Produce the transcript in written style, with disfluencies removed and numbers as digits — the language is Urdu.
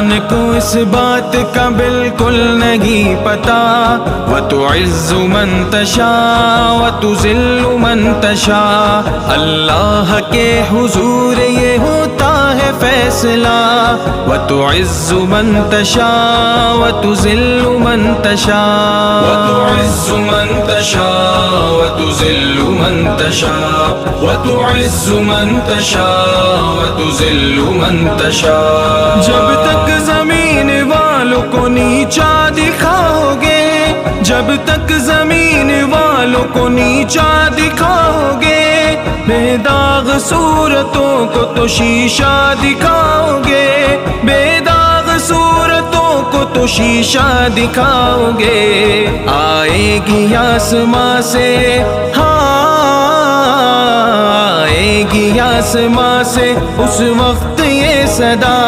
ان کو اس بات کا بالکل نہیں پتا، وَتُعِزُّ مَن تَشَاءُ وَتُذِلُّ مَن تَشَاءُ، اللہ کے حضور یہ ہوتا ہے فیصلہ، وَتُعِزُّ مَن تَشَاءُ وَتُذِلُّ مَن تَشَاءُ، وَتُعِزُّ مَن تَشَاءُ وَتُذِلُّ مَن تَشَاءُ، وَتُعِزُّ مَن تَشَاءُ وَتُذِلُّ مَن تَشَاءُ۔ جب تک زمین والوں کو نیچا دکھاؤ گے، جب تک زمین والوں کو نیچا دکھاؤ گے، بے داغ صورتوں کو تو شیشہ دکھاؤ گے، بے داغ صورتوں کو تو شیشہ دکھاؤ گے، آئے گی آسماں سے، آئے گی آسماں سے اس وقت یہ صدا،